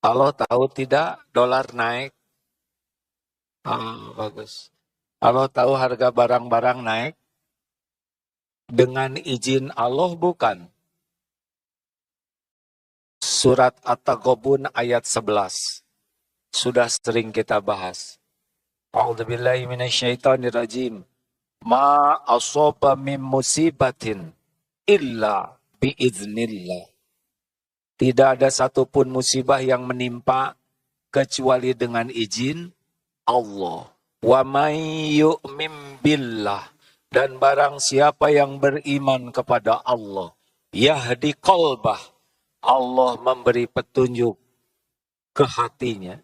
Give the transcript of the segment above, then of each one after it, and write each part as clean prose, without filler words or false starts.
Allah tahu tidak dolar naik? Bagus. Allah tahu harga barang-barang naik? Dengan izin Allah bukan? Surat At-Taghabun ayat 11. Sudah sering kita bahas. A'udzubillahi minasyaitonirrajim. Ma asaba min musibatin illa biiznillah. Tidak ada satupun musibah yang menimpa kecuali dengan izin Allah. Wa may yu'min billah. Dan barang siapa yang beriman kepada Allah, yahdi qalbah, Allah memberi petunjuk ke hatinya.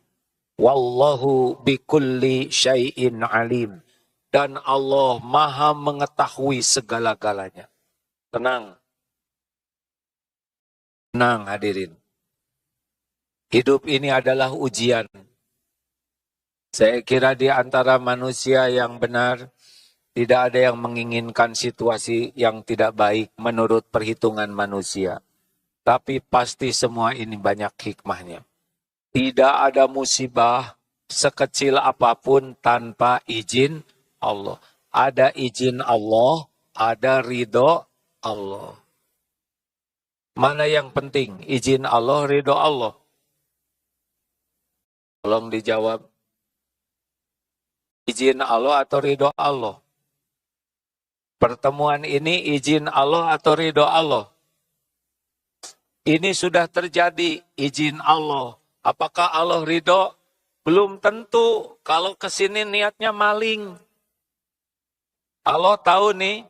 Wallahu bikulli syai'in alim. Dan Allah maha mengetahui segala-galanya. Tenang. Tenang hadirin. Hidup ini adalah ujian. Saya kira di antara manusia yang benar, tidak ada yang menginginkan situasi yang tidak baik menurut perhitungan manusia. Tapi pasti semua ini banyak hikmahnya. Tidak ada musibah sekecil apapun tanpa izin Allah. Ada izin Allah, ada ridho Allah. Mana yang penting? Izin Allah, ridho Allah? Tolong dijawab. Izin Allah atau ridho Allah? Pertemuan ini izin Allah atau ridho Allah? Ini sudah terjadi izin Allah. Apakah Allah ridho? Belum tentu. Kalau kesini niatnya maling. Allah tahu nih,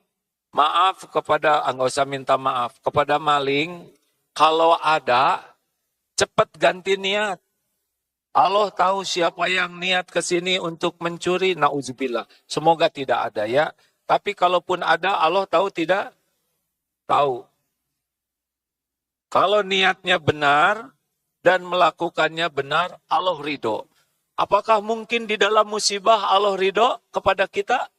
maaf kepada, nggak usah minta maaf, kepada maling, kalau ada, cepat ganti niat. Allah tahu siapa yang niat kesini untuk mencuri, na'udzubillah. Semoga tidak ada ya. Tapi kalaupun ada, Allah tahu tidak? Tahu. Kalau niatnya benar dan melakukannya benar, Allah ridho. Apakah mungkin di dalam musibah Allah ridho kepada kita?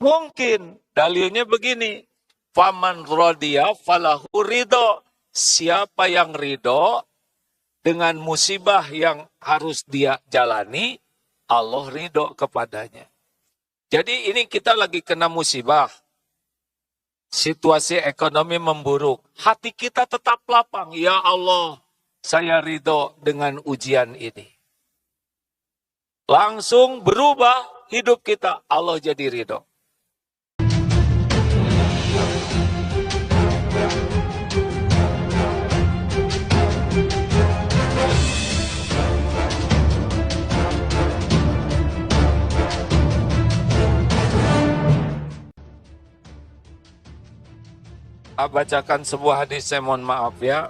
Mungkin. Dalilnya begini. Faman rodiya falahu ridho. Siapa yang ridho dengan musibah yang harus dia jalani, Allah ridho kepadanya. Jadi ini kita lagi kena musibah. Situasi ekonomi memburuk. Hati kita tetap lapang. Ya Allah, saya ridho dengan ujian ini. Langsung berubah hidup kita. Allah jadi ridho. Bacakan sebuah hadis, saya mohon maaf ya.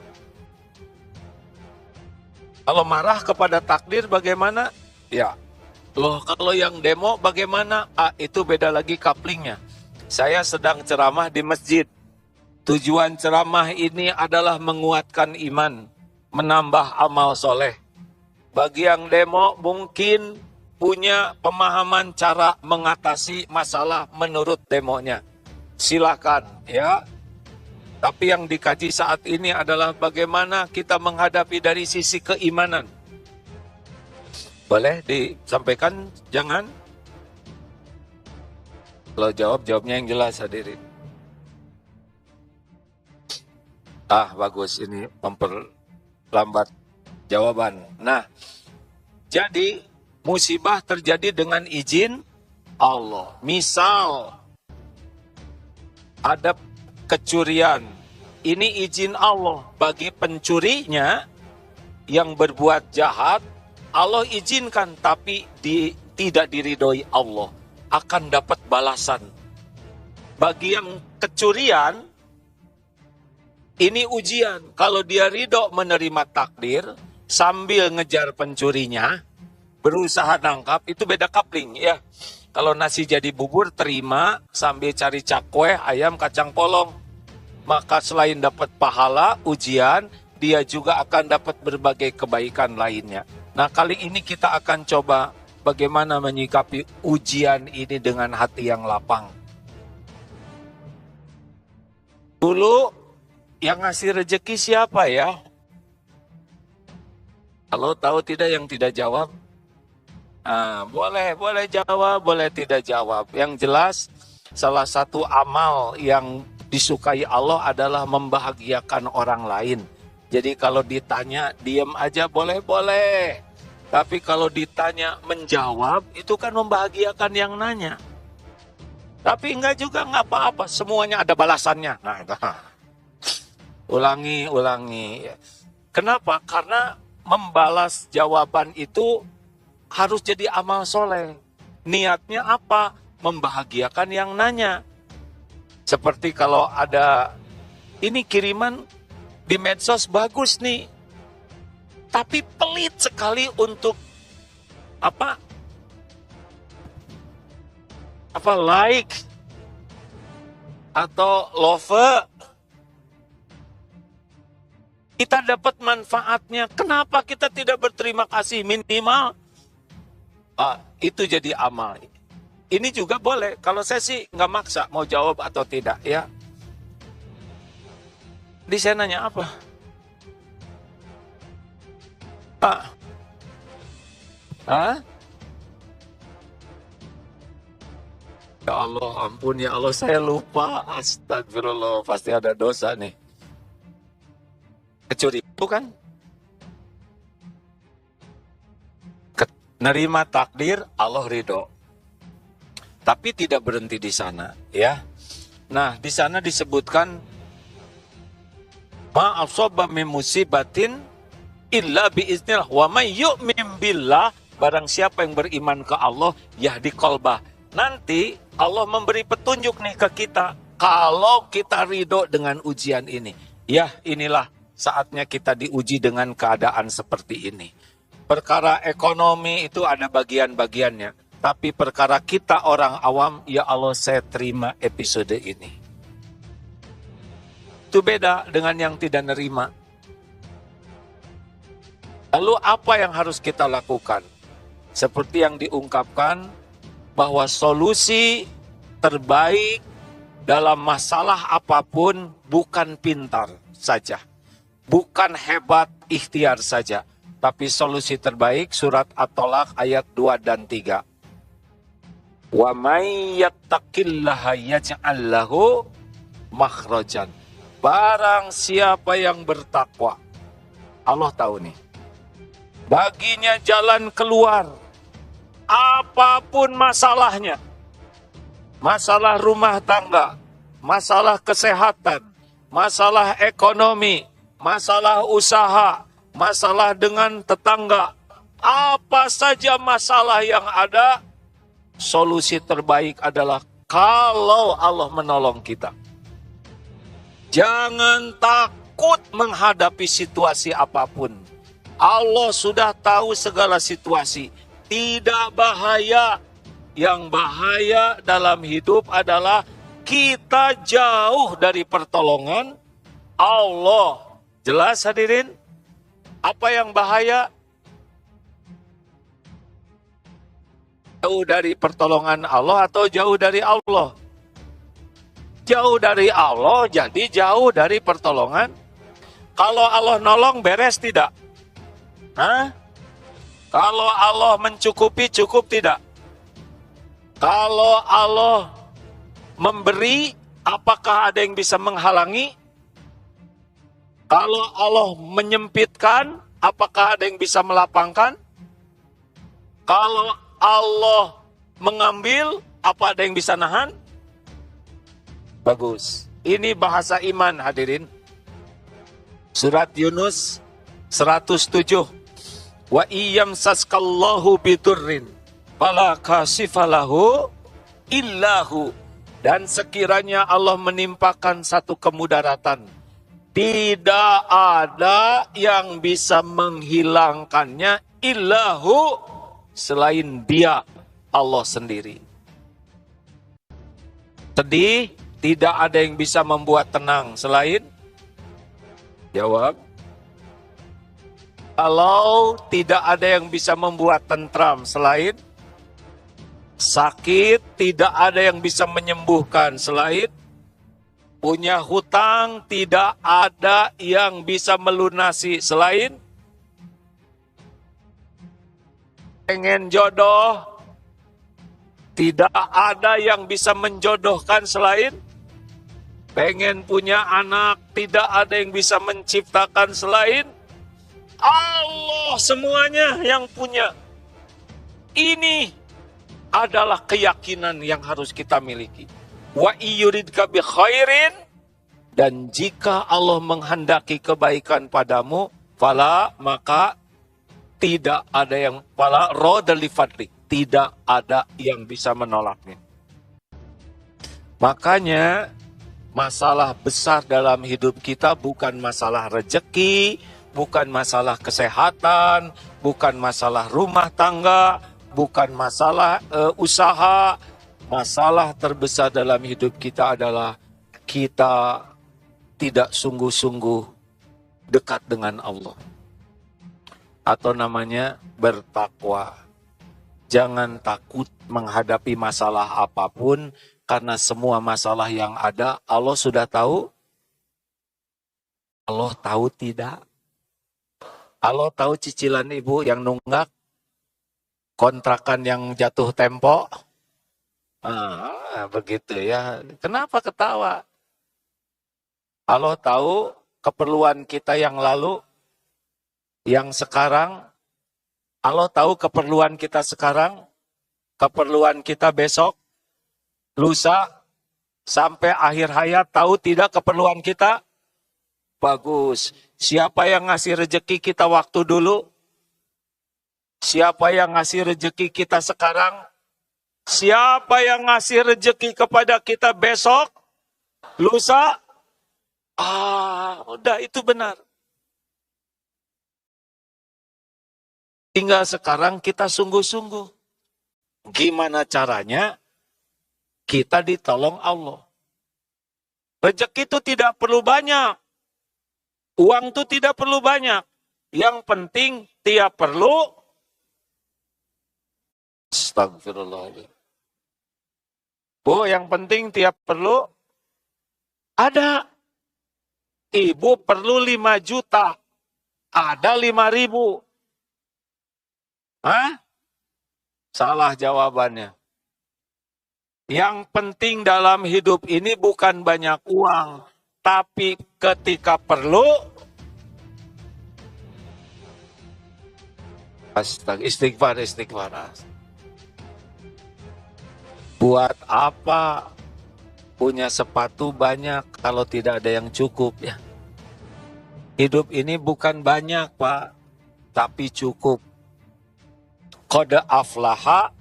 Kalau marah kepada takdir bagaimana? Ya. Loh, kalau yang demo bagaimana? Itu beda lagi kaplingnya. Saya sedang ceramah di masjid. Tujuan ceramah ini adalah menguatkan iman, menambah amal soleh. Bagi yang demo mungkin punya pemahaman cara mengatasi masalah menurut demonya. Silakan ya. Tapi yang dikaji saat ini adalah bagaimana kita menghadapi dari sisi keimanan. Boleh disampaikan? Jangan? Kalau jawabnya yang jelas hadirin. Bagus, ini memperlambat jawaban. Nah, jadi musibah terjadi dengan izin Allah. Misal, ada kecurian. Ini izin Allah. Bagi pencurinya yang berbuat jahat, Allah izinkan, tapi tidak diridhoi Allah. Akan dapat balasan. Bagi yang kecurian, ini ujian. Kalau dia ridho menerima takdir, sambil ngejar pencurinya, berusaha nangkap, itu beda kapling ya. Kalau nasi jadi bubur, terima sambil cari cakwe, ayam, kacang polong. Maka selain dapat pahala, ujian, dia juga akan dapat berbagai kebaikan lainnya. Nah, kali ini kita akan coba bagaimana menyikapi ujian ini dengan hati yang lapang. Dulu yang ngasih rezeki siapa ya? Kalau tahu tidak yang tidak jawab? Boleh jawab, boleh tidak jawab. Yang jelas, salah satu amal yang disukai Allah adalah membahagiakan orang lain. Jadi kalau ditanya, diam aja boleh-boleh. Tapi kalau ditanya, menjawab, itu kan membahagiakan yang nanya. Tapi enggak juga, enggak apa-apa. Semuanya ada balasannya. Nah, itu. Ulangi. Kenapa? Karena membalas jawaban itu harus jadi amal soleh. Niatnya apa? Membahagiakan yang nanya. Seperti kalau ada, ini kiriman di medsos bagus nih, tapi pelit sekali untuk apa like atau love. Kita dapat manfaatnya, kenapa kita tidak berterima kasih minimal? Itu jadi amal. Ini juga boleh. Kalau saya sih nggak maksa mau jawab atau tidak ya. Di saya nanya apa? Ya Allah, ampun ya Allah, saya lupa. Astagfirullah, pasti ada dosa nih. Kecuri itu kan? Nerima takdir, Allah ridho. Tapi tidak berhenti di sana, ya. Nah, di sana disebutkan ma asaba min musibatin illa biiznillah wa may yu'min billah, barang siapa yang beriman ke Allah yahdi qalbah. Nanti Allah memberi petunjuk nih ke kita kalau kita ridho dengan ujian ini. Ya, inilah saatnya kita diuji dengan keadaan seperti ini. Perkara ekonomi itu ada bagian-bagiannya. Tapi perkara kita orang awam, ya Allah saya terima episode ini. Itu beda dengan yang tidak nerima. Lalu apa yang harus kita lakukan? Seperti yang diungkapkan, bahwa solusi terbaik dalam masalah apapun bukan pintar saja. Bukan hebat ikhtiar saja. Tapi solusi terbaik surat At-Tolaq ayat 2 dan 3. Wa may yattaqillaha yaj'al lahu makhrajan. Barang siapa yang bertakwa, Allah tahu nih, baginya jalan keluar apapun masalahnya. Masalah rumah tangga, masalah kesehatan, masalah ekonomi, masalah usaha, masalah dengan tetangga, apa saja masalah yang ada, solusi terbaik adalah kalau Allah menolong kita. Jangan takut menghadapi situasi apapun. Allah sudah tahu segala situasi. Tidak bahaya. Yang bahaya dalam hidup adalah kita jauh dari pertolongan Allah. Jelas hadirin? Apa yang bahaya? Jauh dari pertolongan Allah atau jauh dari Allah? Jauh dari Allah, jadi jauh dari pertolongan. Kalau Allah nolong, beres tidak? Kalau Allah mencukupi, cukup tidak? Kalau Allah memberi, apakah ada yang bisa menghalangi? Kalau Allah menyempitkan, apakah ada yang bisa melapangkan? Kalau Allah mengambil, apa ada yang bisa nahan? Bagus. Ini bahasa iman hadirin. Surat Yunus 107. Wa iyam saskallahu bidurrin fala kasifalahu illahu. Dan sekiranya Allah menimpakan satu kemudaratan, tidak ada yang bisa menghilangkannya illahu, selain Dia, Allah sendiri. Sedih, tidak ada yang bisa membuat tenang selain? Jawab. Kalau tidak ada yang bisa membuat tentram selain? Sakit, tidak ada yang bisa menyembuhkan selain? Punya hutang, tidak ada yang bisa melunasi selain? Pengen jodoh, tidak ada yang bisa menjodohkan selain. Pengen punya anak, tidak ada yang bisa menciptakan selain Allah. Semuanya yang punya. Ini adalah keyakinan yang harus kita miliki. Wa iyuridka bi khairin, dan jika Allah menghendaki kebaikan padamu, fala, maka tidak ada yang, fala roda li fadlik, tidak ada yang bisa menolaknya. Makanya masalah besar dalam hidup kita bukan masalah rezeki, bukan masalah kesehatan, bukan masalah rumah tangga, bukan masalah usaha. Masalah terbesar dalam hidup kita adalah kita tidak sungguh-sungguh dekat dengan Allah. Atau namanya bertakwa. Jangan takut menghadapi masalah apapun, karena semua masalah yang ada Allah sudah tahu. Allah tahu tidak? Allah tahu cicilan ibu yang nunggak, kontrakan yang jatuh tempo. Begitu ya. Kenapa ketawa? Allah tahu keperluan kita yang lalu, yang sekarang. Allah tahu keperluan kita sekarang, keperluan kita besok, lusa, sampai akhir hayat. Tahu tidak keperluan kita? Bagus. Siapa yang ngasih rezeki kita waktu dulu? Siapa yang ngasih rezeki kita sekarang? Siapa yang ngasih rezeki kepada kita besok? Lusa? Udah, itu benar. Tinggal sekarang kita sungguh-sungguh. Gimana caranya kita ditolong Allah? Rezeki itu tidak perlu banyak. Uang itu tidak perlu banyak. Yang penting tiap perlu. Astagfirullahaladzim. Bu, yang penting tiap perlu ada. Ibu perlu 5 juta. Ada 5.000. Salah jawabannya. Yang penting dalam hidup ini bukan banyak uang, tapi ketika perlu, istighfar. Buat apa punya sepatu banyak kalau tidak ada yang cukup ya? Hidup ini bukan banyak, Pak, tapi cukup. Qad aflaha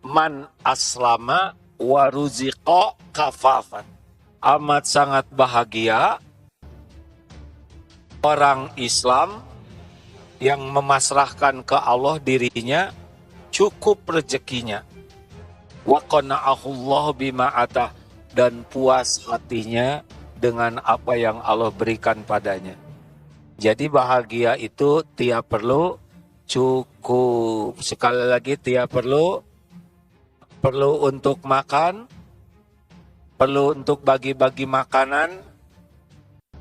man aslama wa ruziqa kafafan. Amat sangat bahagia orang Islam yang memasrahkan ke Allah dirinya, cukup rezekinya. Wa qana'ahullahu bima atah, dan puas hatinya dengan apa yang Allah berikan padanya. Jadi bahagia itu tiap perlu cukup. Sekali lagi, tiap perlu untuk makan, perlu untuk bagi-bagi makanan,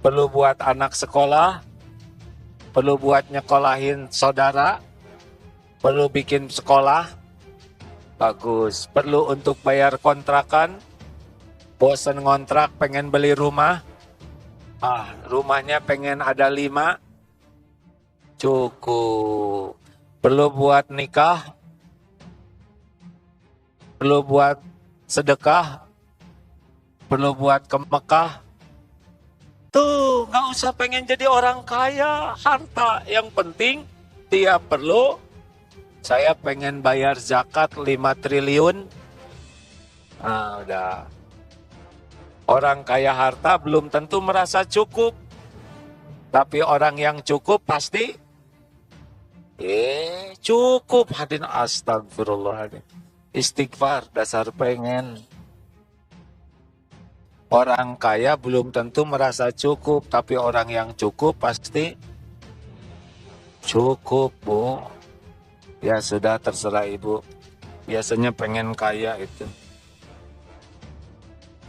perlu buat anak sekolah, perlu buat nyekolahin saudara, perlu bikin sekolah, bagus. Perlu untuk bayar kontrakan, bosan ngontrak, pengen beli rumah, rumahnya pengen ada 5, cukup. Perlu buat nikah, perlu buat sedekah, perlu buat ke Mekah. Tuh, gak usah pengen jadi orang kaya, harta. Yang penting, tiap perlu, saya pengen bayar zakat 5 triliun. Udah. Orang kaya harta belum tentu merasa cukup. Tapi orang yang cukup pasti, cukup. Hadirin, astagfirullahaladzim. Istighfar, dasar pengen. Orang kaya belum tentu merasa cukup, tapi orang yang cukup pasti cukup, Bu. Ya sudah, terserah Ibu. Biasanya pengen kaya itu.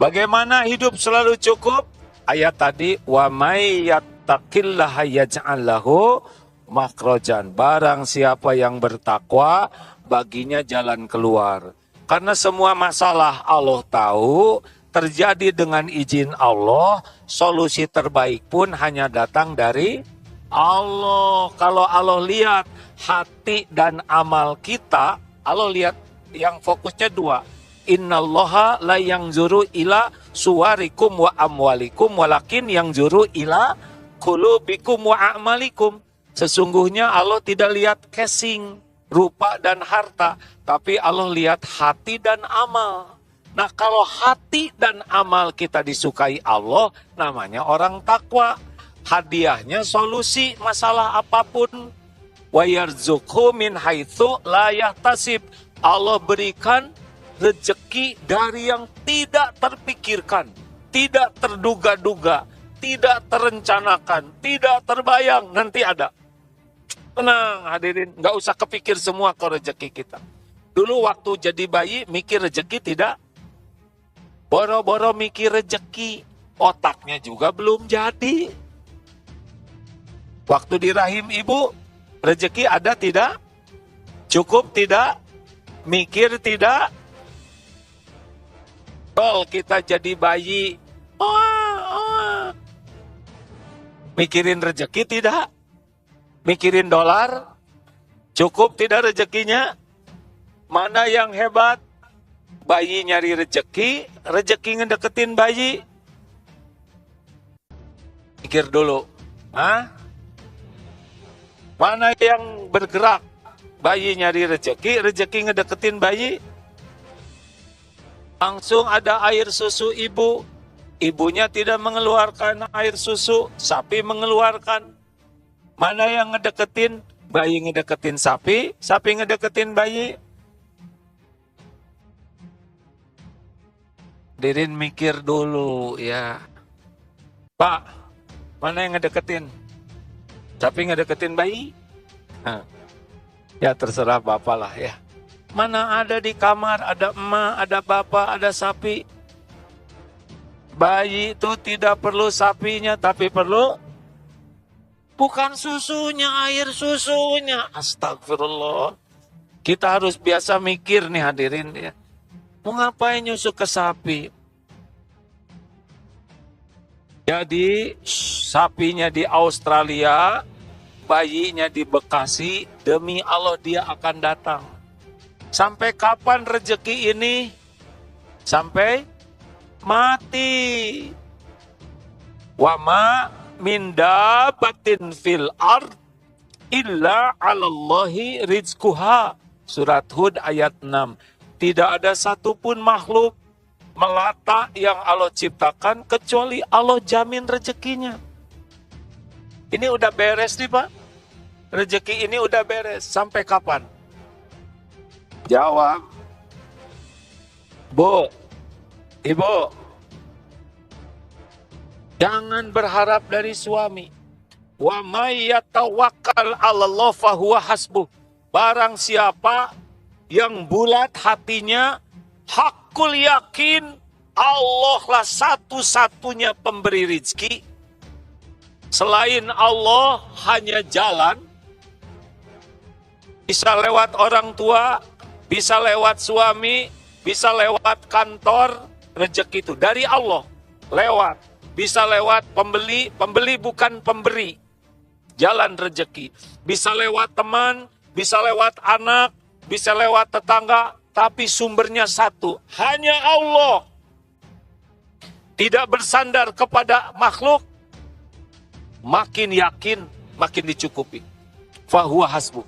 Bagaimana hidup selalu cukup? Ayat tadi, wa may yattaqillaha yaj'al lahu makhrojan. Barang siapa yang bertakwa, baginya jalan keluar. Karena semua masalah Allah tahu, terjadi dengan izin Allah, solusi terbaik pun hanya datang dari Allah. Kalau Allah lihat hati dan amal kita, Allah lihat yang fokusnya dua. Innallaha la yanzuru ila suwarikum wa amwalikum walakin yanzuru ila qulubikum wa a'malikum. Sesungguhnya Allah tidak lihat casing, rupa dan harta, tapi Allah lihat hati dan amal. Nah, kalau hati dan amal kita disukai Allah, namanya orang takwa. Hadiahnya solusi masalah apapun. Wa yarzuqhu min haitsu la yahtasib. Allah berikan rezeki dari yang tidak terpikirkan, tidak terduga-duga, tidak terencanakan, tidak terbayang, nanti ada. Tenang hadirin, nggak usah kepikir semua ke rezeki kita. Dulu waktu jadi bayi mikir rezeki tidak, boro-boro mikir rezeki, otaknya juga belum jadi. Waktu di rahim ibu, rezeki ada tidak? Cukup tidak? Mikir tidak? Kalau kita jadi bayi, mikirin rezeki tidak? Mikirin dolar? Cukup tidak rezekinya? Mana yang hebat? Bayi nyari rezeki, rezeki ngedeketin bayi. Pikir dulu. Mana yang bergerak? Bayi nyari rezeki, rezeki ngedeketin bayi. Langsung ada air susu ibu. Ibunya tidak mengeluarkan air susu, sapi mengeluarkan. Mana yang ngedeketin? Bayi ngedeketin sapi, sapi ngedeketin bayi. Dirin mikir dulu ya. Pak, mana yang ngedeketin? Sapi ngedeketin bayi? Ya terserah bapak lah ya. Mana ada di kamar, ada emak, ada bapak, ada sapi. Bayi itu tidak perlu sapinya, tapi perlu bukan susunya, air susunya. Astagfirullah. Kita harus biasa mikir nih hadirin ya. Mau ngapain nyusu ke sapi? Jadi sapinya di Australia, bayinya di Bekasi, demi Allah dia akan datang. Sampai kapan rezeki ini? Sampai mati. Wa ma min dabatin fil ard illa 'alallahi rizquha. Surat Hud ayat 6. Tidak ada satupun makhluk melata yang Allah ciptakan kecuali Allah jamin rezekinya. Ini udah beres nih Pak. Rezeki ini udah beres. Sampai kapan? Jawab. Bu, ibu, jangan berharap dari suami. Wa may yatawakkal 'alallah fahuwa hasbuh. Barang siapa yang bulat hatinya, hakul yakin Allah lah satu-satunya pemberi rezeki. Selain Allah hanya jalan, bisa lewat orang tua, bisa lewat suami, bisa lewat kantor, rezeki itu dari Allah, lewat. Bisa lewat pembeli, pembeli bukan pemberi, jalan rezeki. Bisa lewat teman, bisa lewat anak, bisa lewat tetangga, tapi sumbernya satu, hanya Allah. Tidak bersandar kepada makhluk, makin yakin, makin dicukupi. Fahuwa hasbuh.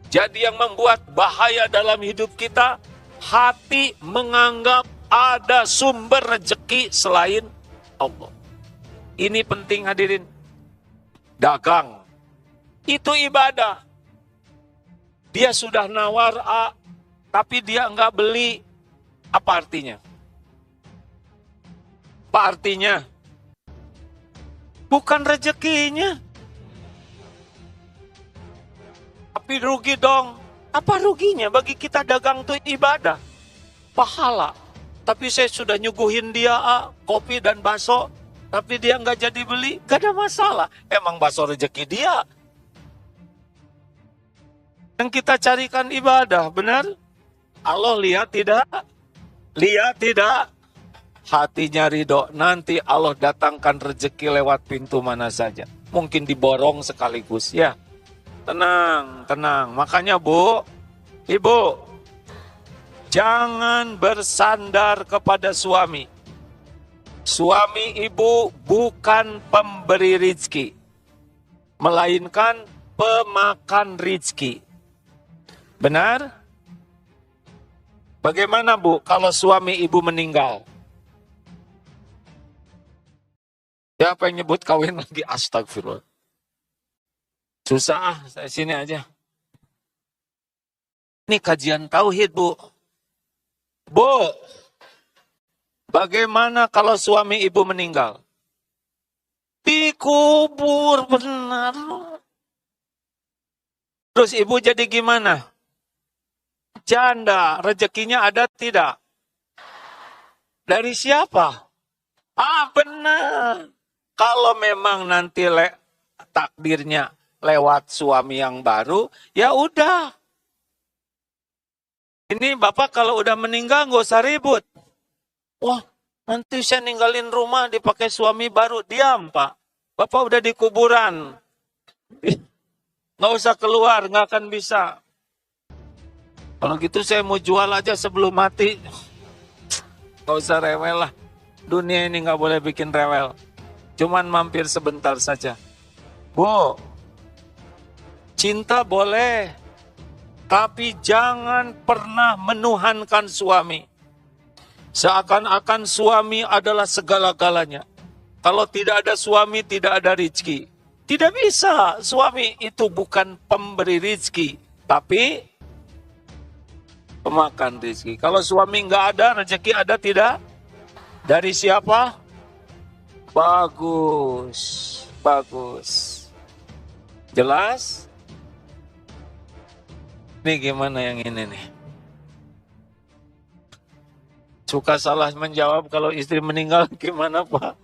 Jadi yang membuat bahaya dalam hidup kita, hati menganggap ada sumber rezeki selain Allah. Ini penting hadirin. Dagang, itu ibadah. Dia sudah nawar A, tapi dia enggak beli. Apa artinya? Apa artinya? Bukan rezekinya. Tapi rugi dong. Apa ruginya? Bagi kita dagang itu ibadah. Pahala. Tapi saya sudah nyuguhin dia kopi dan bakso. Tapi dia nggak jadi beli. Gak ada masalah. Emang bakso rezeki dia. Yang kita carikan ibadah, benar? Allah lihat tidak? Lihat tidak? Hatinya ridho. Nanti Allah datangkan rezeki lewat pintu mana saja. Mungkin diborong sekaligus, ya. Tenang, tenang. Makanya Bu, Ibu, jangan bersandar kepada suami. Suami ibu bukan pemberi rizki, melainkan pemakan rizki. Benar? Bagaimana Bu kalau suami ibu meninggal? Siapa yang nyebut kawin lagi? Astagfirullah. Susah, saya sini aja. Ini kajian tauhid Bu. Bu, bagaimana kalau suami ibu meninggal? Dikubur, benar. Terus ibu jadi gimana? Janda, rezekinya ada tidak? Dari siapa? Benar. Kalau memang nanti takdirnya lewat suami yang baru, ya udah. Ini Bapak kalau udah meninggal nggak usah ribut. Wah, nanti saya ninggalin rumah dipakai suami baru. Diam Pak. Bapak udah di kuburan. Nggak usah keluar, nggak akan bisa. Kalau gitu saya mau jual aja sebelum mati. Nggak usah rewel lah. Dunia ini nggak boleh bikin rewel. Cuman mampir sebentar saja. Bu, cinta boleh. Tapi jangan pernah menuhankan suami. Seakan-akan suami adalah segala-galanya. Kalau tidak ada suami, tidak ada rezeki. Tidak bisa. Suami itu bukan pemberi rezeki. Tapi pemakan rezeki. Kalau suami nggak ada, rezeki ada tidak? Dari siapa? Bagus, bagus. Jelas? Ini gimana yang ini nih? Suka salah menjawab kalau istri meninggal gimana Pak?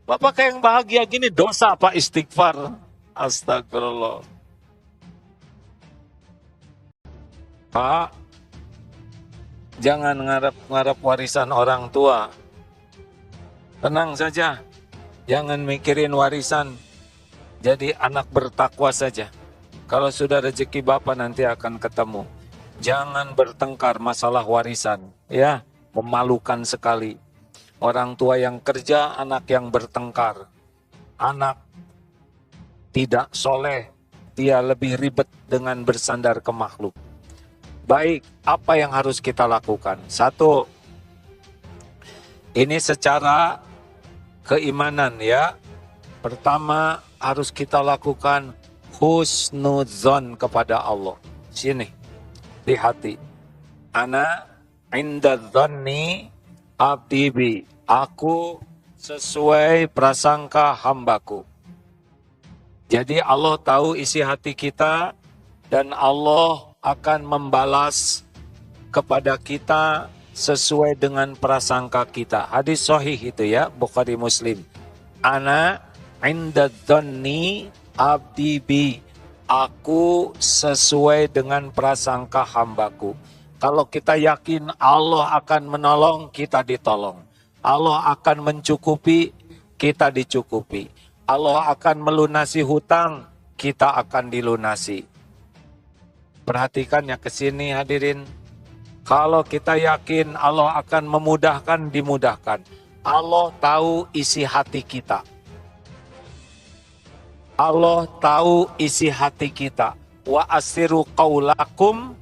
Bapak kayak yang bahagia gini dosa Pak, istighfar. Astagfirullah. Pak, jangan ngarep-ngarep warisan orang tua. Tenang saja, jangan mikirin warisan. Jadi anak bertakwa saja. Kalau sudah rezeki Bapak nanti akan ketemu. Jangan bertengkar masalah warisan. Ya, memalukan sekali. Orang tua yang kerja, anak yang bertengkar. Anak tidak soleh, dia lebih ribet dengan bersandar ke makhluk. Baik, apa yang harus kita lakukan? Satu, ini secara keimanan ya. Pertama, harus kita lakukan husnudzon kepada Allah. Sini, di hati. Ana inda dzanni abdi bi. Aku sesuai prasangka hambaku. Jadi Allah tahu isi hati kita dan Allah akan membalas kepada kita sesuai dengan prasangka kita. Hadis sahih itu ya, Bukhari Muslim. Ana inda dzanni abdi bi. Aku sesuai dengan prasangka hambaku. Kalau kita yakin Allah akan menolong, kita ditolong. Allah akan mencukupi, kita dicukupi. Allah akan melunasi hutang, kita akan dilunasi. Perhatikan ya ke sini hadirin. Kalau kita yakin Allah akan memudahkan, dimudahkan. Allah tahu isi hati kita. Allah tahu isi hati kita. Wa asiru qaulakum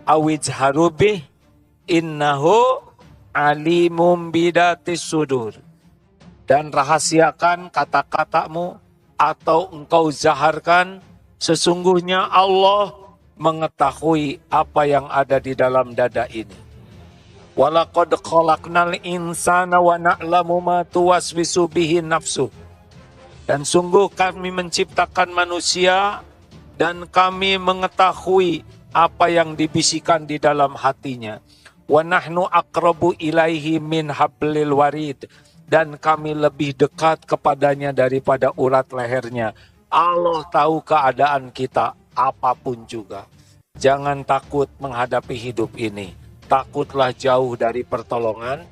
awijharu bih innahu alimum bidatis sudur. Dan rahasiakan kata-katamu atau engkau zaharkan, sesungguhnya Allah mengetahui apa yang ada di dalam dada ini. Walaqad khalaqnal insana wa na'lamu ma tuwaswisu bihi nafsuh. Dan sungguh kami menciptakan manusia dan kami mengetahui apa yang dibisikkan di dalam hatinya. Wa nahnu aqrabu ilaihi min hablil warid. Dan kami lebih dekat kepadanya daripada urat lehernya. Allah tahu keadaan kita apapun juga. Jangan takut menghadapi hidup ini. Takutlah jauh dari pertolongan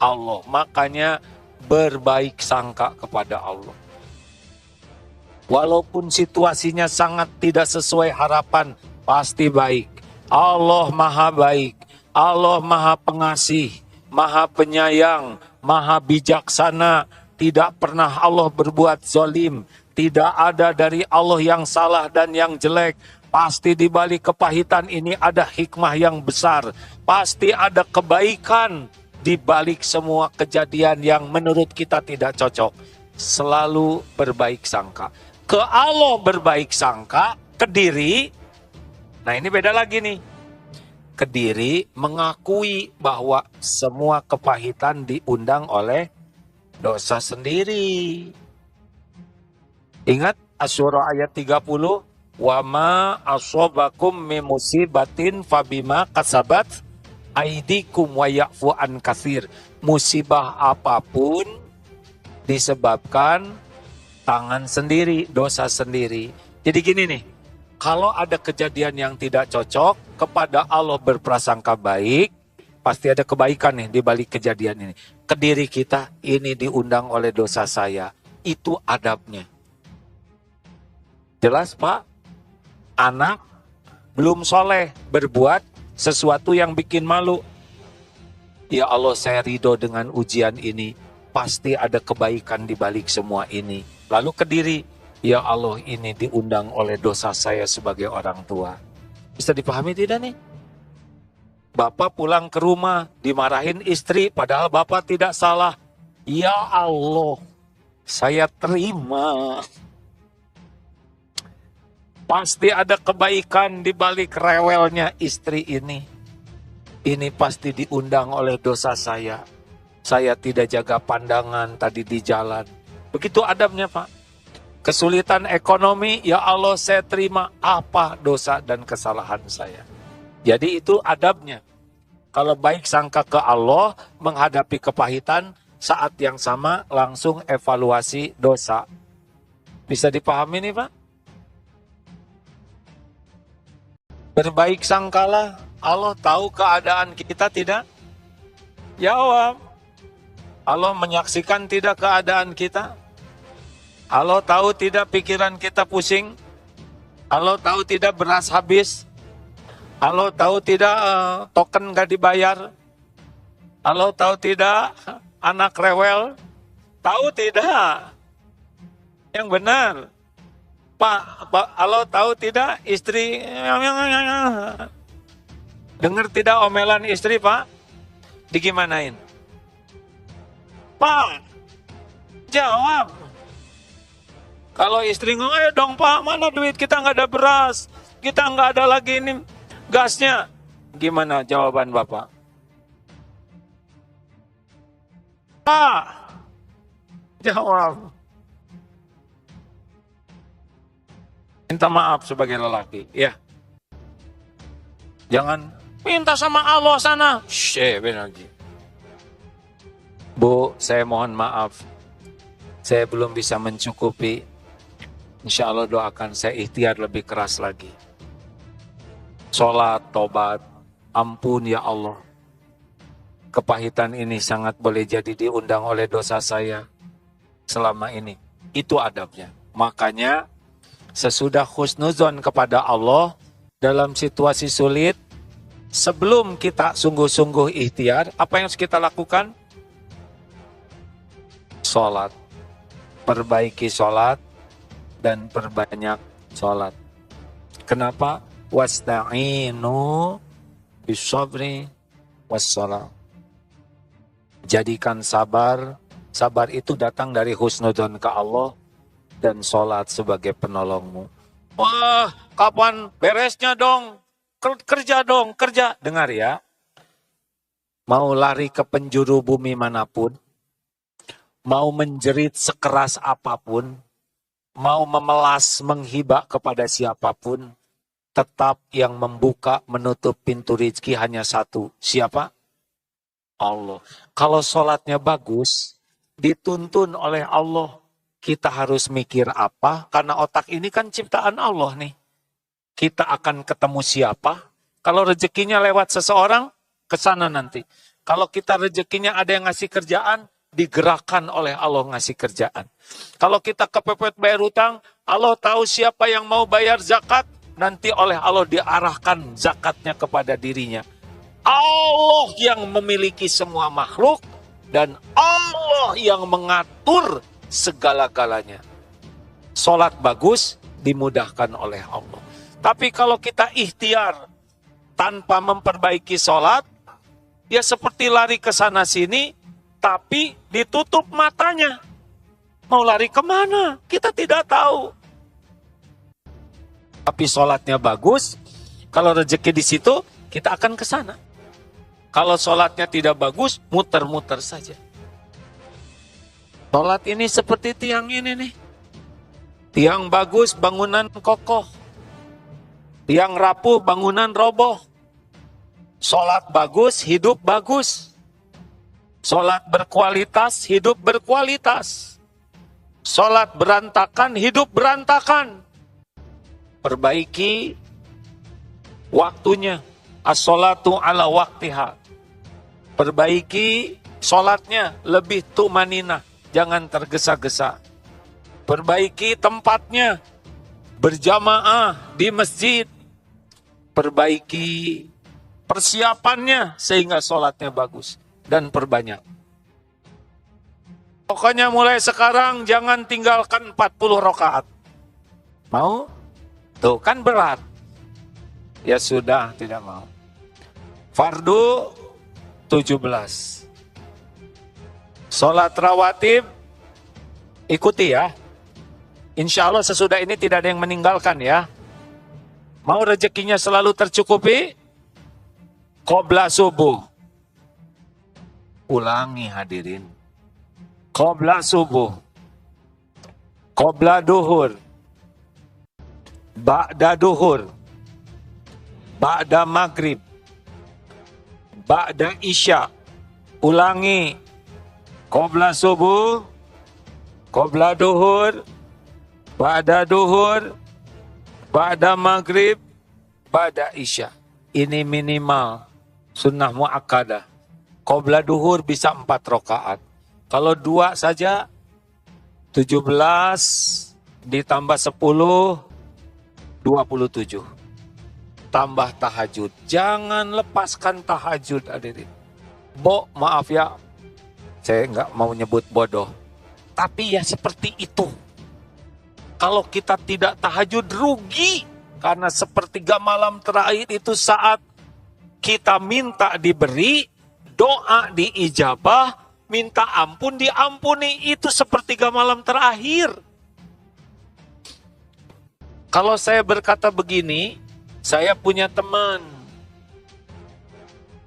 Allah. Makanya berbaik sangka kepada Allah. Walaupun situasinya sangat tidak sesuai harapan, pasti baik. Allah maha baik. Allah maha pengasih, maha penyayang, maha bijaksana. Tidak pernah Allah berbuat zalim. Tidak ada dari Allah yang salah dan yang jelek. Pasti di balik kepahitan ini ada hikmah yang besar. Pasti ada kebaikan di balik semua kejadian yang menurut kita tidak cocok. Selalu berbaik sangka. Ke Allah berbaik sangka, ke diri. Nah ini beda lagi nih. Ke diri mengakui bahwa semua kepahitan diundang oleh dosa sendiri. Ingat Asy-Syura ayat 30. Wa ma asobakum min musibatin fabima kasabat aidikum wa ya'fu an katsir. Musibah apapun disebabkan tangan sendiri, dosa sendiri. Jadi gini nih, kalau ada kejadian yang tidak cocok, kepada Allah berprasangka baik, pasti ada kebaikan nih di balik kejadian ini. Ke diri kita, ini diundang oleh dosa saya. Itu adabnya. Jelas Pak? Anak belum soleh, berbuat sesuatu yang bikin malu. Ya Allah, saya ridho dengan ujian ini. Pasti ada kebaikan di balik semua ini. Lalu ke diri, ya Allah ini diundang oleh dosa saya sebagai orang tua. Bisa dipahami tidak nih? Bapak pulang ke rumah, dimarahin istri, padahal Bapak tidak salah. Ya Allah, saya terima. Pasti ada kebaikan di balik rewelnya istri ini. Ini pasti diundang oleh dosa saya. Saya tidak jaga pandangan tadi di jalan. Begitu adabnya Pak. Kesulitan ekonomi, ya Allah saya terima apa dosa dan kesalahan saya. Jadi itu adabnya. Kalau baik sangka ke Allah, menghadapi kepahitan, saat yang sama langsung evaluasi dosa. Bisa dipahami nih Pak? Berbaik sangkalah, Allah tahu keadaan kita tidak? Jawab. Allah menyaksikan tidak keadaan kita? Allah tahu tidak pikiran kita pusing? Allah tahu tidak beras habis? Allah tahu tidak token gak dibayar? Allah tahu tidak anak rewel? Tahu tidak? Yang benar. Pak, Allah tahu tidak istri? Dengar tidak omelan istri Pak? Digimanain? Pak, jawab. Kalau istri ngomong, ayo dong Pak, mana duit kita nggak ada beras, kita nggak ada lagi ini gasnya. Gimana jawaban Bapak? Pak, jawab. Minta maaf sebagai lelaki, ya. Jangan minta sama Allah sana. Benar lagi. Bu, saya mohon maaf. Saya belum bisa mencukupi. Insya Allah doakan saya ikhtiar lebih keras lagi. Sholat, tobat, ampun ya Allah. Kepahitan ini sangat boleh jadi diundang oleh dosa saya selama ini. Itu adabnya. Makanya sesudah husnuzon kepada Allah dalam situasi sulit, sebelum kita sungguh-sungguh ikhtiar, apa yang harus kita lakukan? Sholat. Perbaiki sholat dan perbanyak sholat. Kenapa? Wasta'inu bisabri wassalam. Jadikan sabar. Sabar itu datang dari husnudzon ke Allah dan sholat sebagai penolongmu. Wah, kapan beresnya dong? Kerja dong, kerja. Dengar ya. Mau lari ke penjuru bumi manapun, mau menjerit sekeras apapun, mau memelas menghibah kepada siapapun, tetap yang membuka menutup pintu rezeki hanya satu. Siapa? Allah. Kalau sholatnya bagus, dituntun oleh Allah, kita harus mikir apa? Karena otak ini kan ciptaan Allah nih. kita akan ketemu siapa. Kalau rezekinya lewat seseorang, ke sana nanti. Kalau kita rezekinya ada yang ngasih kerjaan, digerakkan oleh Allah ngasih kerjaan. Kalau kita kepepet bayar utang, Allah tahu siapa yang mau bayar zakat, nanti oleh Allah diarahkan zakatnya kepada dirinya. Allah yang memiliki semua makhluk, dan Allah yang mengatur segala-galanya. Sholat bagus, dimudahkan oleh Allah. Tapi kalau kita ikhtiar, tanpa memperbaiki sholat, ya seperti lari ke sana sini, tapi ditutup matanya. Mau lari kemana? Kita tidak tahu. Tapi sholatnya bagus, kalau rezeki di situ, kita akan ke sana. Kalau sholatnya tidak bagus, muter-muter saja. Sholat ini seperti tiang ini nih. Tiang bagus, bangunan kokoh. Tiang rapuh, bangunan roboh. Sholat bagus, hidup bagus. Sholat berkualitas, hidup berkualitas. Sholat berantakan, hidup berantakan. Perbaiki waktunya. As-sholatu ala waktiha. Perbaiki sholatnya, lebih tumanina. Jangan tergesa-gesa. Perbaiki tempatnya. Berjamaah di masjid. Perbaiki persiapannya sehingga sholatnya bagus. Dan perbanyak. Pokoknya mulai sekarang jangan tinggalkan 40 rakaat. Mau? Tuh kan berat. Ya sudah, tidak mau. Fardu 17. Sholat rawatib ikuti ya. Insya Allah sesudah ini tidak ada yang meninggalkan ya. Mau rezekinya selalu tercukupi? Qobla subuh. Ulangi hadirin. Qobla subuh. Qobla duhur. Ba'da duhur. Ba'da maghrib. Ba'da isya. Ulangi. Qobla subuh. Qobla duhur. Ba'da duhur. Ba'da maghrib. Ba'da isya. Ini minimal. Sunnah mu'akkadah. Qobla duhur bisa 4 rakaat. Kalau 2 saja 17 ditambah 10 27. Tambah tahajud. Jangan lepaskan tahajud hadirin. Maaf ya. Saya nggak mau nyebut bodoh. Tapi ya seperti itu. Kalau kita tidak tahajud rugi. Karena sepertiga malam terakhir itu saat kita minta diberi, doa diijabah, minta ampun diampuni. Itu sepertiga malam terakhir. Kalau saya berkata begini, saya punya teman.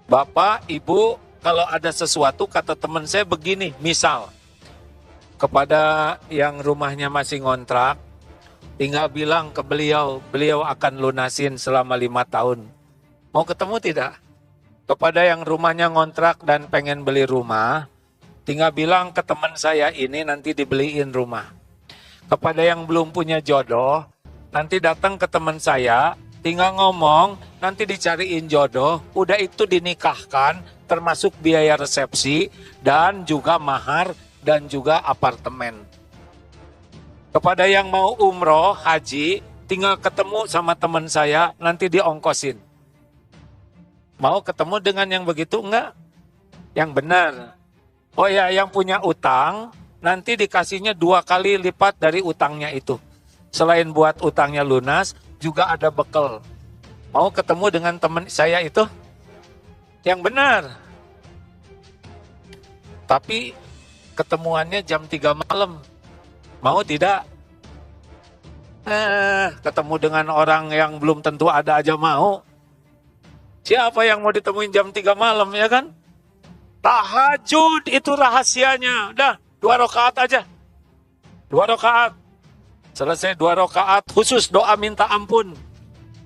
Bapak, Ibu, kalau ada sesuatu kata teman saya begini, misal kepada yang rumahnya masih ngontrak, tinggal bilang ke beliau, beliau akan lunasin selama 5 tahun. Mau ketemu tidak? Kepada yang rumahnya ngontrak dan pengen beli rumah, tinggal bilang ke teman saya ini nanti dibeliin rumah. Kepada yang belum punya jodoh, nanti datang ke teman saya, tinggal ngomong, nanti dicariin jodoh, udah itu dinikahkan, termasuk biaya resepsi, dan juga mahar, dan juga apartemen. Kepada yang mau umroh, haji, tinggal ketemu sama teman saya, nanti diongkosin. Mau ketemu dengan yang begitu enggak? Yang benar. Oh ya, yang punya utang, nanti dikasihnya 2 kali lipat dari utangnya itu. Selain buat utangnya lunas, juga ada bekal. Mau ketemu dengan teman saya itu? Yang benar. Tapi ketemuannya jam 3 malam. Mau tidak? Ketemu dengan orang yang belum tentu ada aja mau. Siapa yang mau ditemuin jam 3 malam ya kan? Tahajud itu rahasianya. Udah, 2 rakaat aja. 2 rakaat. Selesai 2 rakaat khusus doa minta ampun.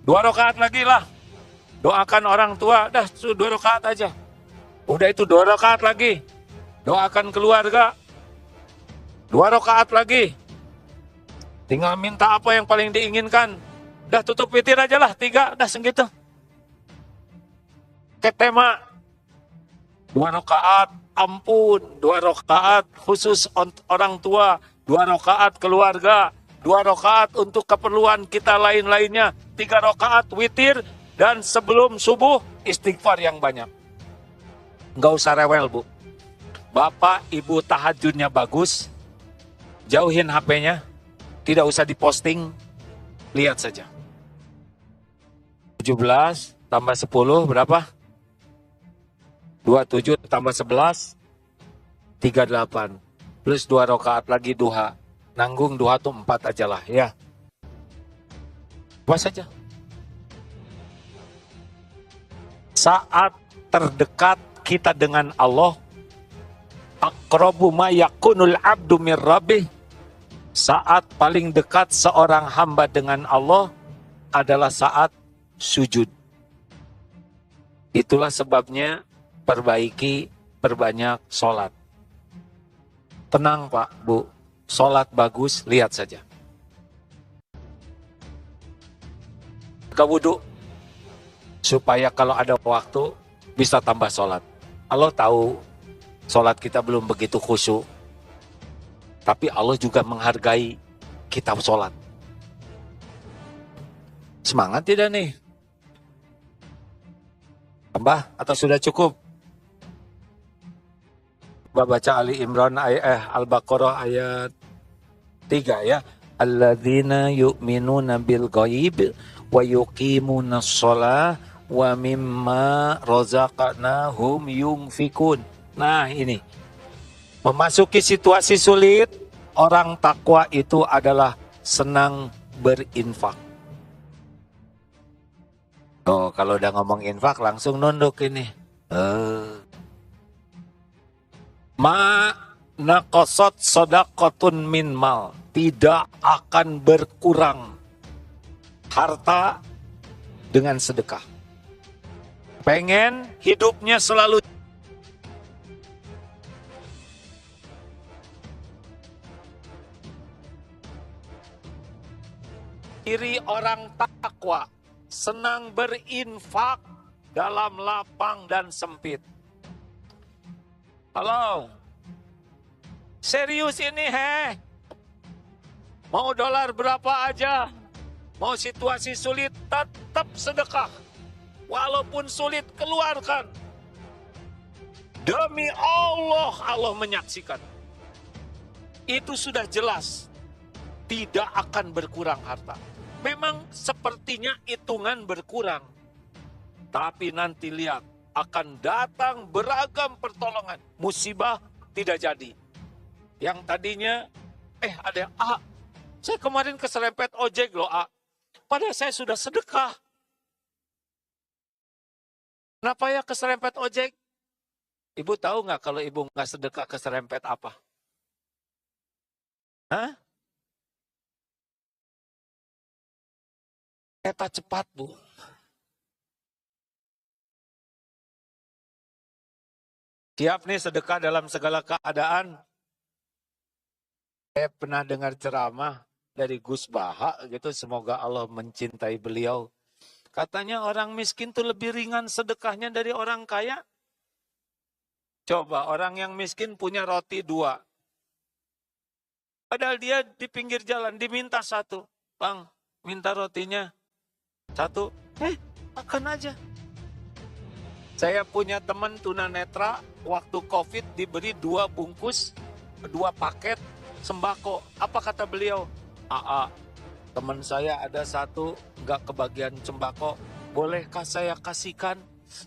2 rakaat lagi lah. Doakan orang tua. Dah 2 rakaat aja. Udah itu 2 rakaat lagi. Doakan keluarga. 2 rakaat lagi. Tinggal minta apa yang paling diinginkan. Udah tutup witir aja lah, 3, udah segitu. Ke tema 2 rakaat, ampun, 2 rakaat khusus orang tua, 2 rakaat keluarga, 2 rakaat untuk keperluan kita lain-lainnya, 3 rakaat witir, dan sebelum subuh istighfar yang banyak. Nggak usah rewel, Bu. Bapak, Ibu tahajudnya bagus, jauhin HP-nya, tidak usah diposting, lihat saja. 17 tambah 10 berapa? 27 tambah 11, 38. Plus 2 rakaat lagi duha. Nanggung duha tuh 4 aja lah ya. Apa saja. Saat terdekat kita dengan Allah, aqrabu ma yakunul abdu mir rabbih. Saat paling dekat seorang hamba dengan Allah adalah saat sujud. Itulah sebabnya perbanyak sholat. Tenang Pak, Bu, sholat bagus, lihat saja. Ke wudhu, supaya kalau ada waktu bisa tambah sholat. Allah tahu sholat kita belum begitu khusyuk, tapi Allah juga menghargai kita sholat. Semangat tidak nih? Tambah atau sudah cukup? Baca Ali Imran Al-Baqarah ayat 3 ya. Alladzina yu'minuna bil ghaib wa yuqimunas shalah wa mimma razaqnahum yunfikun. Nah, ini. Memasuki situasi sulit, orang takwa itu adalah senang berinfak. Oh, kalau udah ngomong infak langsung nunduk ini. Ma naqasat shadaqatun min mal. Tidak akan berkurang harta dengan sedekah. Pengen hidupnya selalu ciri orang takwa, senang berinfak dalam lapang dan sempit. Halo, serius ini mau dolar berapa aja, mau situasi sulit tetap sedekah. Walaupun sulit keluarkan. Demi Allah, Allah menyaksikan. Itu sudah jelas, tidak akan berkurang harta. Memang sepertinya hitungan berkurang. Tapi nanti lihat, akan datang beragam pertolongan. Musibah tidak jadi. Yang tadinya, ada yang, saya kemarin keserempet ojek loh, padahal saya sudah sedekah. Kenapa ya keserempet ojek? Ibu tahu nggak kalau ibu nggak sedekah keserempet apa? Kereta cepat, Bu. Siap nih sedekah dalam segala keadaan. Saya pernah dengar ceramah dari Gus Baha gitu, semoga Allah mencintai beliau. Katanya orang miskin tuh lebih ringan sedekahnya dari orang kaya. Coba orang yang miskin punya roti 2. Padahal dia di pinggir jalan diminta 1. Bang, minta rotinya 1. Makan aja. Saya punya teman tunanetra, waktu COVID diberi 2 bungkus, 2 paket sembako. Apa kata beliau? Teman saya ada 1 nggak kebagian sembako. Bolehkah saya kasihkan?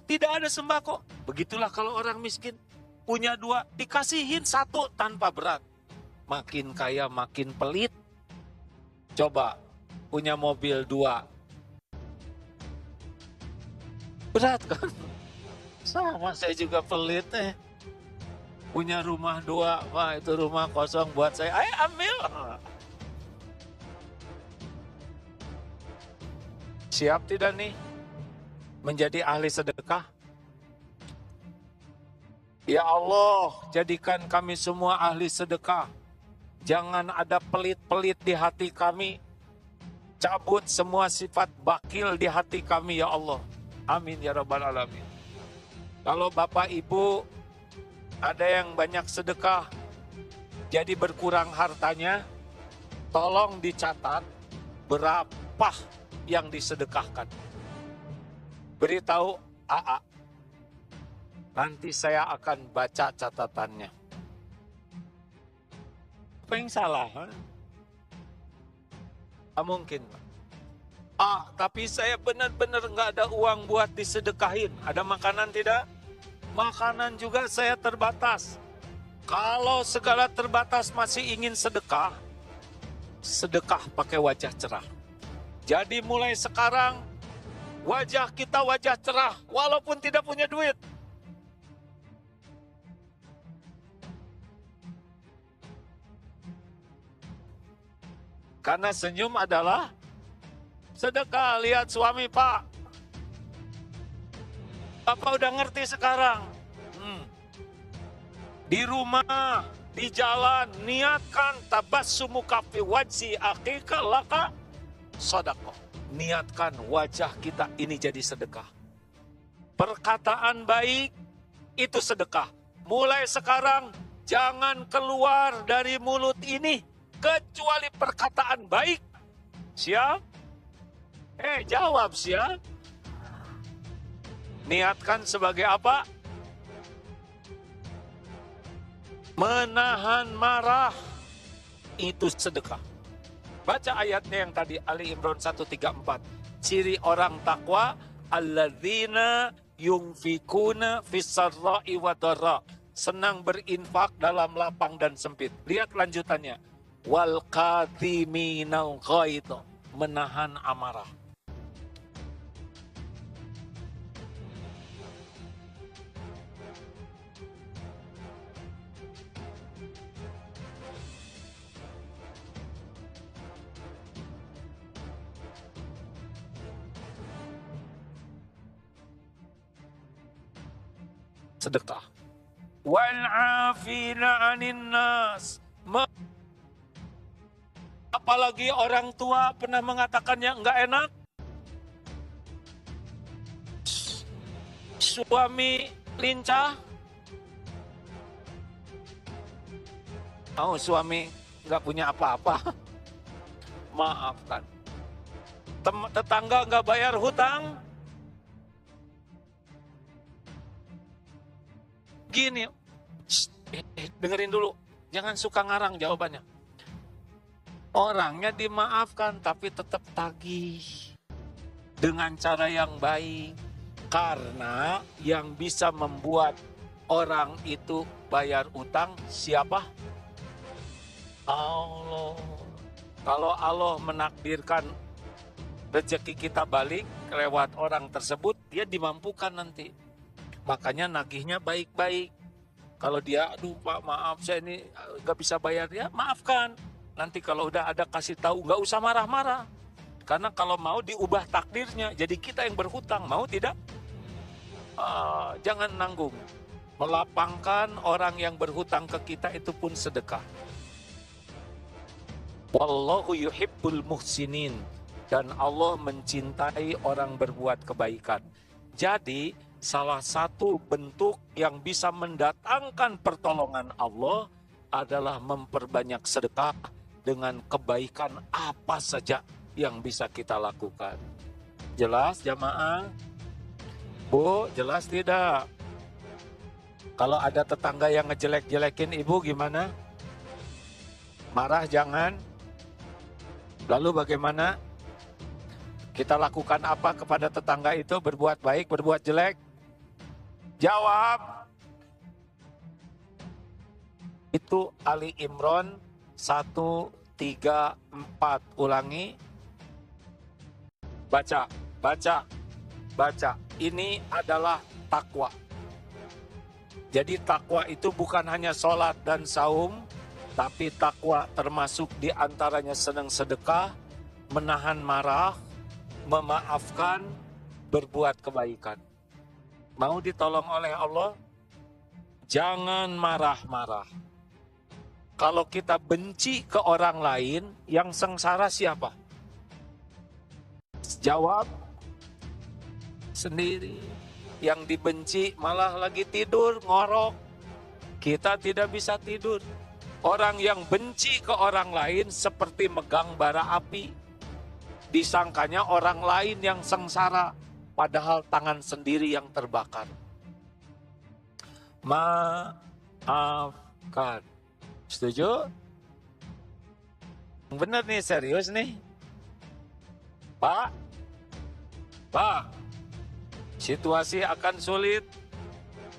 Tidak ada sembako. Begitulah kalau orang miskin. Punya 2, dikasihin 1 tanpa berat. Makin kaya makin pelit. Coba, punya mobil 2. Berat kan? Sama saya juga pelit Punya rumah 2, wah itu rumah kosong buat saya. Ayo ambil. Siap tidak nih menjadi ahli sedekah? Ya Allah, jadikan kami semua ahli sedekah. Jangan ada pelit-pelit di hati kami. Cabut semua sifat bakil di hati kami ya Allah. Amin ya rabbal alamin. Kalau Bapak Ibu ada yang banyak sedekah, jadi berkurang hartanya, tolong dicatat berapa yang disedekahkan. Beritahu AA. Nanti saya akan baca catatannya. Apa yang salah? Mungkin. Tapi saya benar-benar nggak ada uang buat disedekahin. Ada makanan tidak? Makanan juga saya terbatas. Kalau segala terbatas masih ingin sedekah, sedekah pakai wajah cerah. Jadi mulai sekarang, wajah kita wajah cerah, walaupun tidak punya duit. Karena senyum adalah sedekah. Lihat suami Pak. Bapak udah ngerti sekarang. Di rumah, di jalan, niatkan tabassumuka fi wajhi akhika laka sedekah. Niatkan wajah kita ini jadi sedekah. Perkataan baik itu sedekah. Mulai sekarang jangan keluar dari mulut ini kecuali perkataan baik. Siap? Jawab siap. Niatkan sebagai apa? Menahan marah. Itu sedekah. Baca ayatnya yang tadi, Ali Imran 134. Ciri orang takwa, alladzina yunfikuna fis-sarra'i wa dharra. Senang berinfak dalam lapang dan sempit. Lihat lanjutannya. Wal kadhiminal ghaidh. Menahan amarah. Sedekah. Wal 'afina 'anil nas. Apalagi orang tua pernah mengatakannya enggak enak. Suami lincah. Suami enggak punya apa-apa. Maafkan. Tetangga enggak bayar hutang. Gini, dengerin dulu. Jangan suka ngarang jawabannya. Orangnya dimaafkan tapi tetap tagih dengan cara yang baik. Karena yang bisa membuat orang itu bayar utang siapa? Allah. Kalau Allah menakdirkan rezeki kita balik lewat orang tersebut, dia dimampukan nanti. Makanya nagihnya baik-baik. Kalau dia, aduh Pak maaf saya ini gak bisa bayar, ya maafkan. Nanti kalau udah ada kasih tahu, gak usah marah-marah. Karena kalau mau diubah takdirnya, jadi kita yang berhutang, mau tidak? Jangan nanggung. Melapangkan orang yang berhutang ke kita itu pun sedekah. Wallahu yuhibbul muhsinin. Dan Allah mencintai orang berbuat kebaikan. Jadi, salah satu bentuk yang bisa mendatangkan pertolongan Allah adalah memperbanyak sedekah dengan kebaikan apa saja yang bisa kita lakukan. Jelas jamaah? Bu, jelas tidak? Kalau ada tetangga yang ngejelek-jelekin ibu gimana? Marah jangan. Lalu bagaimana? Kita lakukan apa kepada tetangga itu? Berbuat baik, berbuat jelek? Jawab. Itu Ali Imran 134. Ulangi. Baca. Ini adalah takwa. Jadi takwa itu bukan hanya sholat dan saum, tapi takwa termasuk diantaranya senang sedekah, menahan marah, memaafkan, berbuat kebaikan. Mau ditolong oleh Allah? Jangan marah-marah. Kalau kita benci ke orang lain, yang sengsara siapa? Jawab sendiri. Yang dibenci malah lagi tidur, ngorok. Kita tidak bisa tidur. Orang yang benci ke orang lain seperti megang bara api. Disangkanya orang lain yang sengsara, padahal tangan sendiri yang terbakar. Maafkan. Setuju? Bener nih, serius nih. Pak, situasi akan sulit.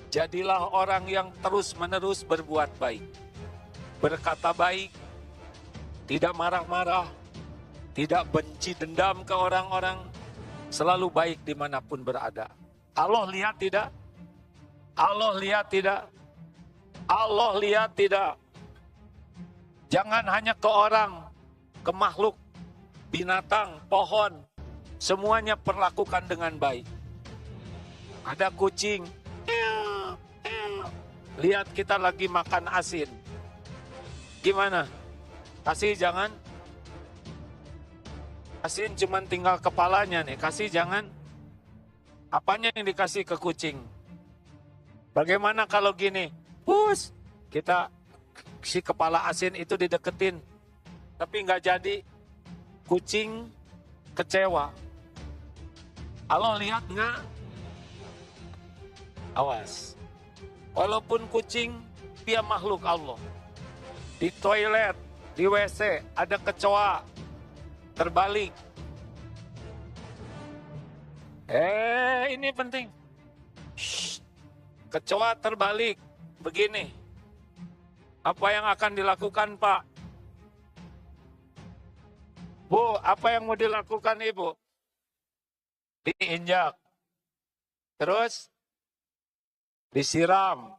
Jadilah orang yang terus-menerus berbuat baik. Berkata baik, tidak marah-marah, tidak benci dendam ke orang-orang, selalu baik dimanapun berada. Allah lihat tidak? Allah lihat tidak? Allah lihat tidak? Jangan hanya ke orang, ke makhluk, binatang, pohon, semuanya perlakukan dengan baik. Ada kucing, lihat kita lagi makan asin. Gimana? Kasih jangan? Asin cuman tinggal kepalanya nih, kasih jangan? Apanya yang dikasih ke kucing? Bagaimana kalau gini? Pus, kita si kepala asin itu dideketin, tapi nggak jadi. Kucing kecewa. Allah lihat nggak? Awas. Walaupun kucing, dia makhluk Allah. Di toilet, di WC, ada kecoa terbalik. Ini penting. Shh. Kecoa terbalik. Begini. Apa yang akan dilakukan, Pak? Bu, apa yang mau dilakukan, Ibu? Diinjak. Terus disiram,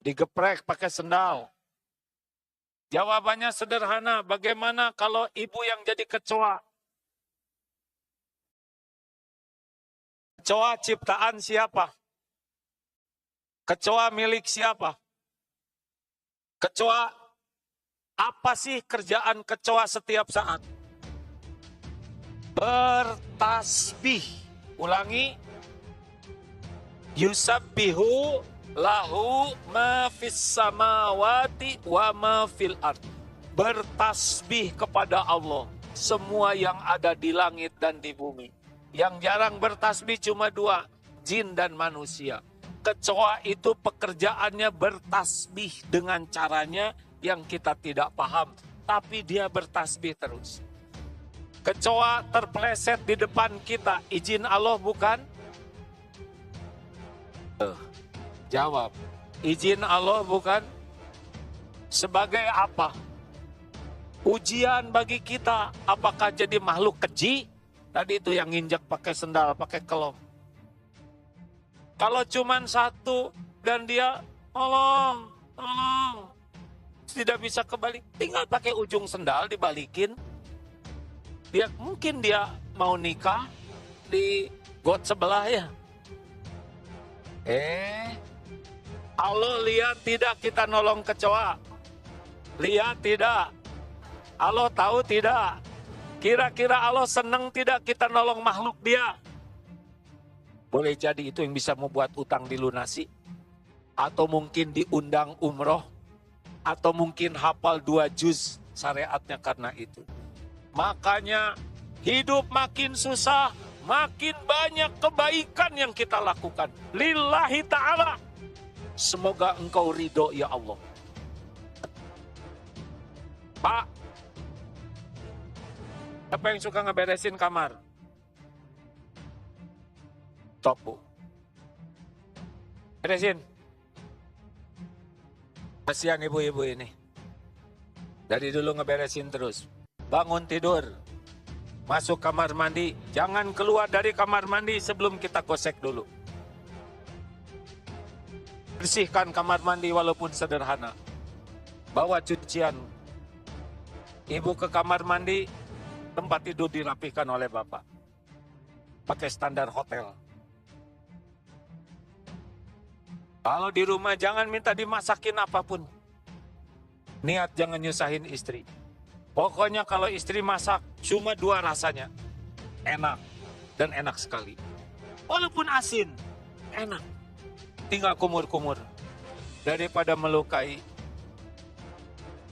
digeprek pakai sendal. Jawabannya sederhana, bagaimana kalau ibu yang jadi kecoa? Kecoa ciptaan siapa? Kecoa milik siapa? Kecoa, apa sih kerjaan kecoa setiap saat? Bertasbih. Ulangi. Yusabbihu lahu ma fis samawati wa ma fil ard. Bertasbih kepada Allah semua yang ada di langit dan di bumi. Yang jarang bertasbih cuma dua, jin dan manusia. Kecoa itu pekerjaannya bertasbih dengan caranya yang kita tidak paham, tapi dia bertasbih terus. Kecoa terpeleset di depan kita, izin Allah bukan? Jawab, izin Allah bukan? Sebagai apa? Ujian bagi kita, apakah jadi makhluk keji? Tadi itu yang nginjek pakai sendal, pakai kelom. Kalau cuman satu dan dia tolong, tidak bisa kebalik, tinggal pakai ujung sendal dibalikin. Mungkin dia mau nikah di got sebelah ya. Allah lihat tidak kita nolong kecoa? Lihat tidak? Allah tahu tidak? Kira-kira Allah senang tidak kita nolong makhluk dia? Boleh jadi itu yang bisa membuat utang dilunasi. Atau mungkin diundang umroh. Atau mungkin hafal 2 juz syariatnya karena itu. Makanya hidup makin susah, makin banyak kebaikan yang kita lakukan. Lillahi ta'ala. Semoga engkau ridho ya Allah. Pak, siapa yang suka ngeberesin kamar? Top, Bu. Beresin. Kasihan ibu-ibu ini. Dari dulu ngeberesin terus. Bangun tidur, masuk kamar mandi, jangan keluar dari kamar mandi sebelum kita gosek dulu. Bersihkan kamar mandi walaupun sederhana. Bawa cucian. Ibu ke kamar mandi, tempat tidur dirapihkan oleh bapak. Pakai standar hotel. Kalau di rumah jangan minta dimasakin apapun. Niat jangan nyusahin istri. Pokoknya kalau istri masak, cuma 2 rasanya. enak dan enak sekali. Walaupun asin, enak. Tinggal kumur-kumur daripada melukai.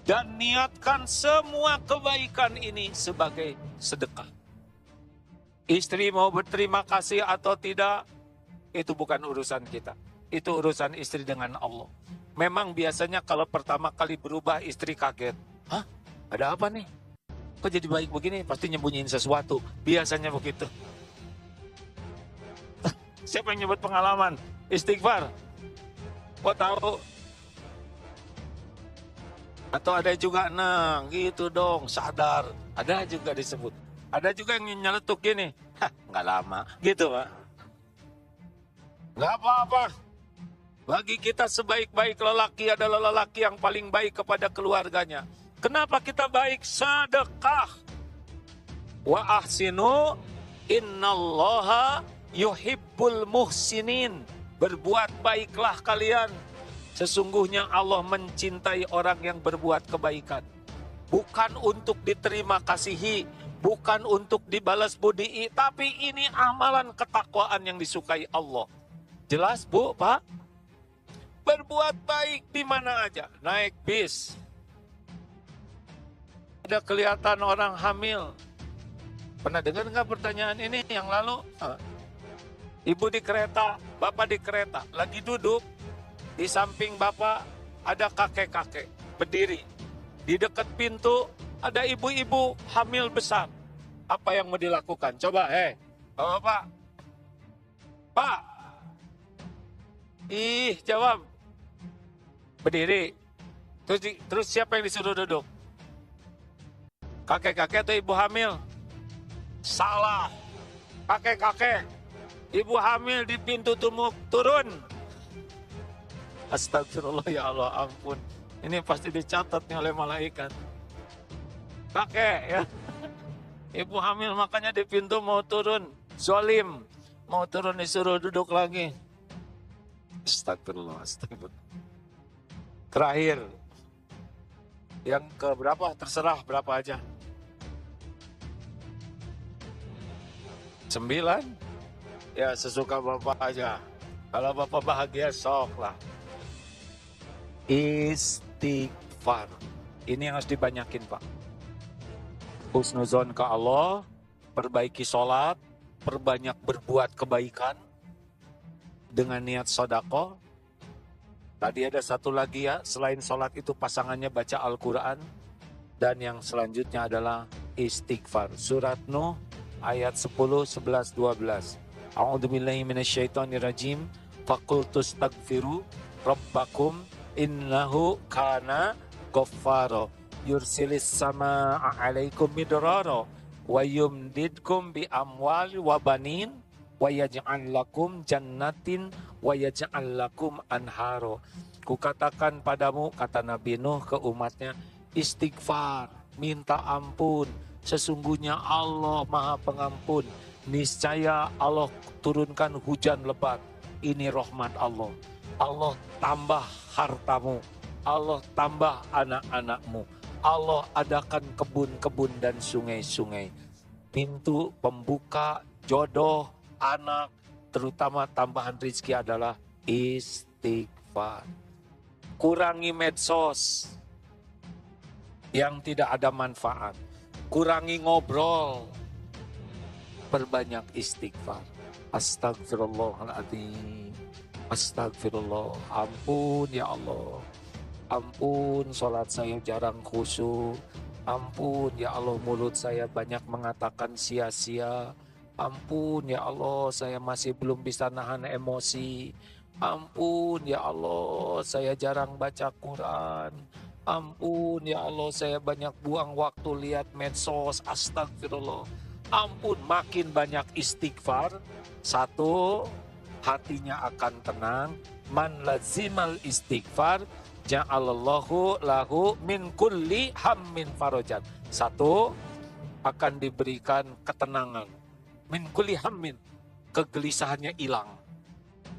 Dan niatkan semua kebaikan ini sebagai sedekah. Istri mau berterima kasih atau tidak, itu bukan urusan kita. Itu urusan istri dengan Allah. Memang biasanya kalau pertama kali berubah istri kaget. Hah? Ada apa nih? Kok jadi baik begini? Pasti nyembunyiin sesuatu. Biasanya begitu. Siapa yang nyebut pengalaman? Istighfar. Kok tahu? Atau ada juga, nah gitu dong, sadar. Ada juga disebut. Ada juga yang nyeletuk gini. Hah, nggak lama. Gitu, Pak. Nggak apa-apa. Bagi kita sebaik-baik lelaki adalah lelaki yang paling baik kepada keluarganya. Kenapa kita baik? Sedekah. Wa ahsinu innallaha yuhibbul muhsinin. Berbuat baiklah kalian. Sesungguhnya Allah mencintai orang yang berbuat kebaikan. Bukan untuk diterima kasihi, bukan untuk dibalas budi, tapi ini amalan ketakwaan yang disukai Allah. Jelas, Bu, Pak? Berbuat baik di mana aja. Naik bis. Ada kelihatan orang hamil. Pernah dengar nggak pertanyaan ini yang lalu? Ibu di kereta, bapak di kereta, lagi duduk. Di samping bapak ada kakek-kakek berdiri. Di dekat pintu ada ibu-ibu hamil besar. Apa yang mau dilakukan? Coba, bapak. Pak. Jawab. Berdiri. Terus siapa yang disuruh duduk? Kakek-kakek atau ibu hamil? Salah. Kakek-kakek. Ibu hamil di pintu turun. Astagfirullah, ya Allah, ampun. Ini pasti dicatat nih oleh malaikat. Kakek ya. Ibu hamil makanya di pintu mau turun. Zolim. Mau turun disuruh duduk lagi. Astagfirullah, astagfirullah. Terakhir. Yang keberapa? Terserah berapa aja. 9. Ya sesuka bapak aja. Kalau bapak bahagia sok lah. Istighfar. Ini yang harus dibanyakin, Pak. Husnuzon ke Allah, perbaiki sholat, perbanyak berbuat kebaikan dengan niat sodako. Tadi ada satu lagi ya, selain sholat itu pasangannya baca Al-Quran. Dan yang selanjutnya adalah istighfar. Surat Nuh ayat 10, 11, 12. A'udzubillahi minasyaitonirrajim. Fakultus tagfiru rabbakum innahu kana ghaffaro yursilis samaa'a 'alaikum midrara wa yumdidkum bi amwal wa banin wa yaj'al lakum jannatin wa yaj'al lakum anharo. Kukatakan padamu, kata Nabi Nuh ke umatnya, istighfar, minta ampun. Sesungguhnya Allah Maha Pengampun. Niscaya Allah turunkan hujan lebat. Ini rahmat Allah. Allah tambah hartamu, Allah tambah anak-anakmu, Allah adakan kebun-kebun dan sungai-sungai. Pintu pembuka jodoh, anak, terutama tambahan rezeki adalah istighfar. Kurangi medsos yang tidak ada manfaat, kurangi ngobrol, perbanyak istighfar. Astagfirullahaladzim. Astagfirullah, ampun ya Allah. Ampun, sholat saya jarang khusyuk. Ampun ya Allah, mulut saya banyak mengatakan sia-sia. Ampun ya Allah, saya masih belum bisa nahan emosi. Ampun ya Allah, saya jarang baca Quran. Ampun ya Allah, saya banyak buang waktu lihat medsos. Astagfirullah. Ampun, makin banyak istighfar. 1, hatinya akan tenang. Man lazimal istighfar ja'alallahu lahu min kulli hammin farajan. 1, akan diberikan ketenangan. Min kulli hammin, kegelisahannya hilang.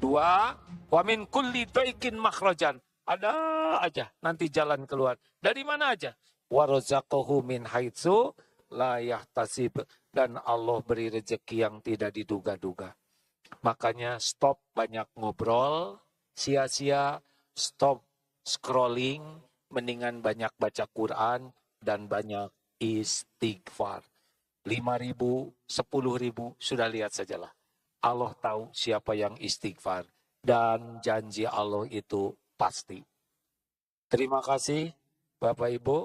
2, wa min kulli daikin makhrajan, ada aja nanti jalan keluar. Dari mana aja? Wa razaqahu min haitsu la yahtasib, dan Allah beri rezeki yang tidak diduga-duga. Makanya stop banyak ngobrol, sia-sia, stop scrolling, mendingan banyak baca Quran dan banyak istighfar. 5.000, 10.000, sudah lihat sajalah. Allah tahu siapa yang istighfar dan janji Allah itu pasti. Terima kasih Bapak Ibu.